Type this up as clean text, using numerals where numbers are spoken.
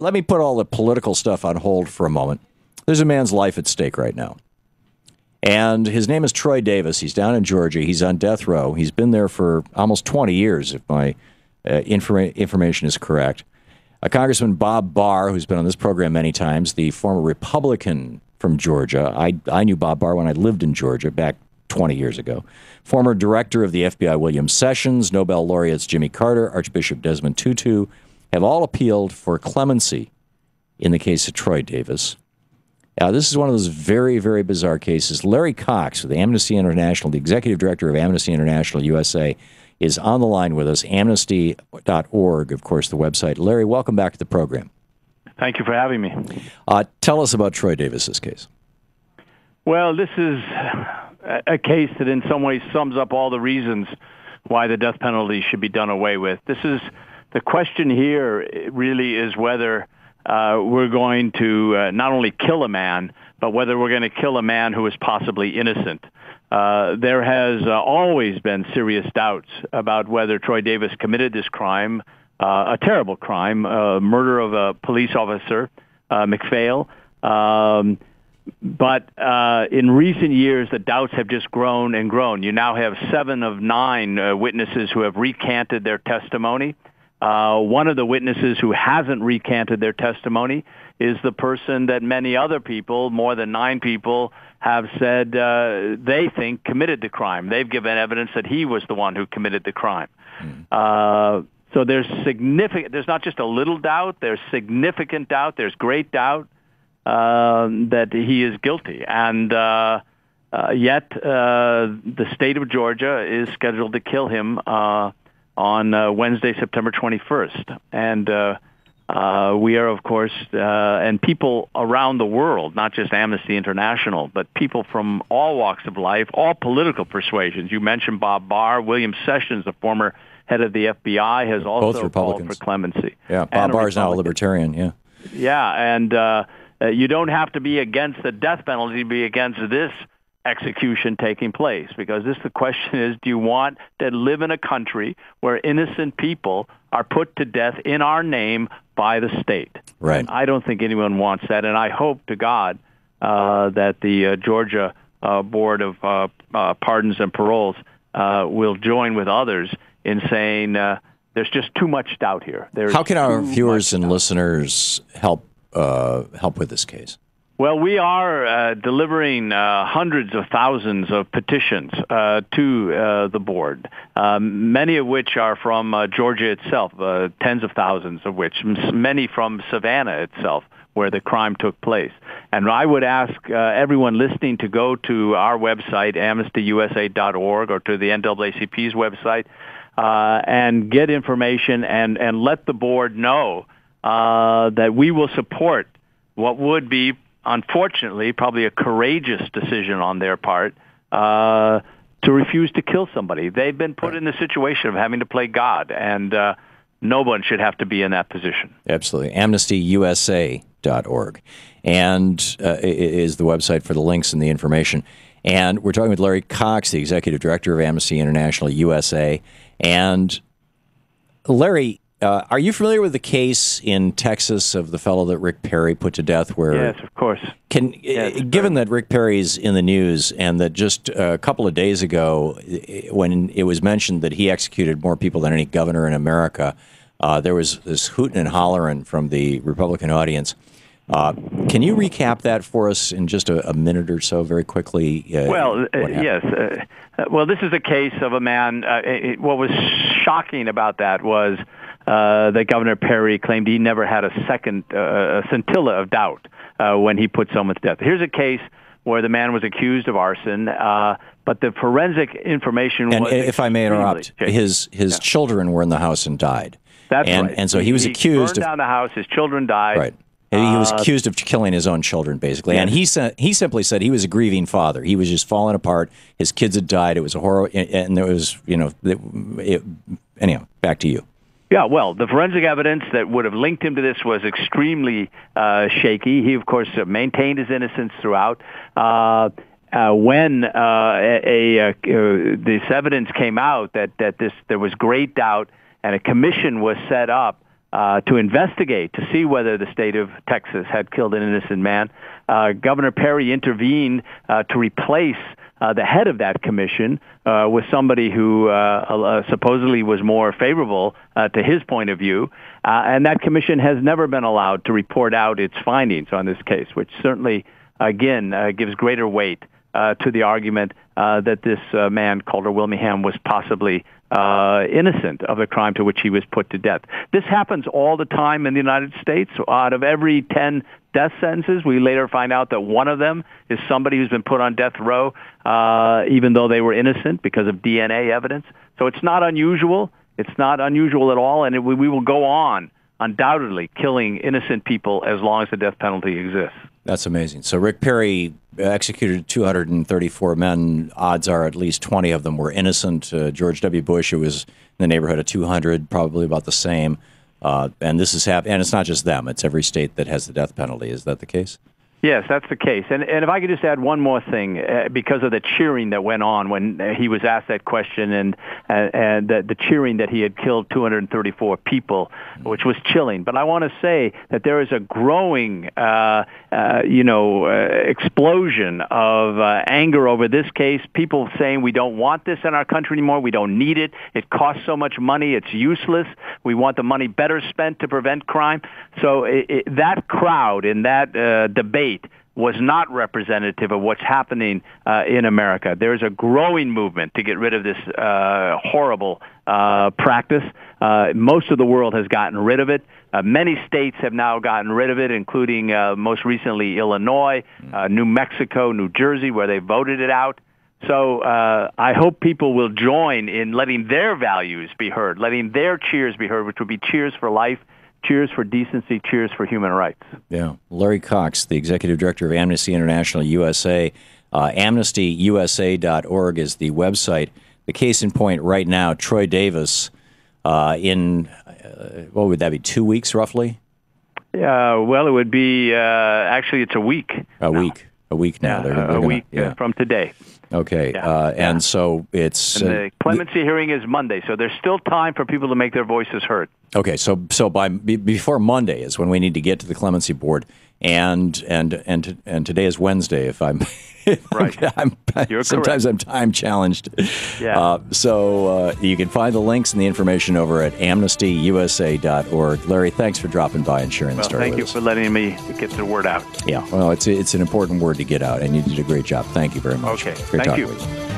let me put all the political stuff on hold for a moment. There's a man's life at stake right now. And his name is Troy Davis. He's down in Georgia. He's on death row. He's been there for almost 20 years, if my information is correct. Congressman Bob Barr, who's been on this program many times, the former Republican from Georgia. I knew Bob Barr when I lived in Georgia back 20 years ago. Former director of the FBI, William Sessions, Nobel laureates Jimmy Carter, Archbishop Desmond Tutu, have all appealed for clemency in the case of Troy Davis. Now, this is one of those very, very bizarre cases. Larry Cox with Amnesty International, the executive director of Amnesty International USA, is on the line with us, amnesty.org, of course, the website. Larry, welcome back to the program. Thank you for having me. Tell us about Troy Davis's case. Well, this is a case that in some ways sums up all the reasons why the death penalty should be done away with. The question here really is whether we're going to not only kill a man, but whether we're going to kill a man who is possibly innocent. There has always been serious doubts about whether Troy Davis committed this crime, a terrible crime, murder of a police officer, McPhail. But in recent years, the doubts have just grown and grown. You now have 7 of 9 witnesses who have recanted their testimony. One of the witnesses who hasn't recanted their testimony is the person that many other people, more than 9 people, have said they think committed the crime. They've given evidence that he was the one who committed the crime. So there's not just a little doubt, there's significant doubt, there's great doubt that he is guilty. And yet the state of Georgia is scheduled to kill him on Wednesday, September 21st. And we are, of course, and people around the world, not just Amnesty International, but people from all walks of life, all political persuasions. You mentioned Bob Barr. William Sessions, the former head of the FBI, has also called for clemency. Yeah, Bob Barr is now a libertarian, yeah. Yeah, and you don't have to be against the death penalty to be against this execution taking place, because the question is, do you want to live in a country where innocent people are put to death in our name by the state? Right. And I don't think anyone wants that, and I hope to God that the Georgia Board of Pardons and Paroles will join with others in saying there's just too much doubt here. How can our viewers and listeners help with this case? Well, we are delivering hundreds of thousands of petitions to the board, many of which are from Georgia itself, tens of thousands of which, many from Savannah itself, where the crime took place. And I would ask everyone listening to go to our website, amnestyusa.org, or to the NAACP's website, and get information and let the board know that we will support what would be, unfortunately, probably a courageous decision on their part to refuse to kill somebody. They've been put in the situation of having to play God, and no one should have to be in that position. Absolutely. AmnestyUSA.org and is the website for the links and the information. And we're talking with Larry Cox, the executive director of Amnesty International USA. And Larry, are you familiar with the case in Texas of the fellow that Rick Perry put to death? Where yes, of course. Given that Rick Perry's in the news and that just a couple of days ago, when it was mentioned that he executed more people than any governor in America, there was this hooting and hollering from the Republican audience. Can you recap that for us in just a minute or so, very quickly? Yes. Well, this is a case of a man. What was shocking about that was that Governor Perry claimed he never had a scintilla of doubt when he put someone to death. Here's a case where the man was accused of arson, but the forensic information was... And if I may interrupt, his children were in the house and died. That's right. And so he was accused of... He burned down the house, his children died. Right. He was accused of killing his own children, basically. Yes. And he simply said he was a grieving father. He was just falling apart. His kids had died. It was a horror. And there was, anyhow, back to you. Yeah, well, the forensic evidence that would have linked him to this was extremely shaky. He, of course, maintained his innocence throughout. When this evidence came out that there was great doubt and a commission was set up to investigate to see whether the state of Texas had killed an innocent man. Governor Perry intervened to replace the head of that commission with somebody who supposedly was more favorable to his point of view. And that commission has never been allowed to report out its findings on this case, which certainly, again, gives greater weight to the argument that this man, Calder Wilmingham, was possibly innocent of the crime to which he was put to death. This happens all the time in the United States. Out of every 10 death sentences, we later find out that one of them is somebody who's been put on death row, even though they were innocent because of DNA evidence. So it's not unusual. It's not unusual at all, and we will go on undoubtedly killing innocent people as long as the death penalty exists. That's amazing. So Rick Perry executed 234 men. Odds are at least 20 of them were innocent. George W. Bush, it was in the neighborhood of 200, probably about the same. And this is and it's not just them. It's every state that has the death penalty. Is that the case? Yes, that's the case. And if I could just add one more thing, because of the cheering that went on when he was asked that question, and the cheering that he had killed 234 people, which was chilling. But I want to say that there is a growing, explosion of anger over this case. People saying we don't want this in our country anymore. We don't need it. It costs so much money. It's useless. We want the money better spent to prevent crime. So that crowd in that debate was not representative of what's happening in America. There's a growing movement to get rid of this horrible practice. Most of the world has gotten rid of it. Many states have now gotten rid of it, including most recently Illinois, New Mexico, New Jersey, where they voted it out. So I hope people will join in letting their values be heard, letting their cheers be heard, which would be cheers for life, cheers for decency, cheers for human rights. Yeah. Larry Cox, the executive director of Amnesty International USA. AmnestyUSA.org is the website. The case in point right now, Troy Davis, what would that be, 2 weeks roughly? Well, it would be, actually, it's a week. A week now. A week from today. Okay, and so it's... And the clemency hearing is Monday, so there's still time for people to make their voices heard. Okay, so before Monday is when we need to get to the clemency board, and today is Wednesday. If I'm right, sometimes I'm time challenged. Yeah. So you can find the links and the information over at AmnestyUSA.org. Larry, thanks for dropping by and sharing the story. Thank you for letting me get the word out. Yeah, well, it's an important word to get out, and you did a great job. Thank you very much. Okay, Great thank you. With you.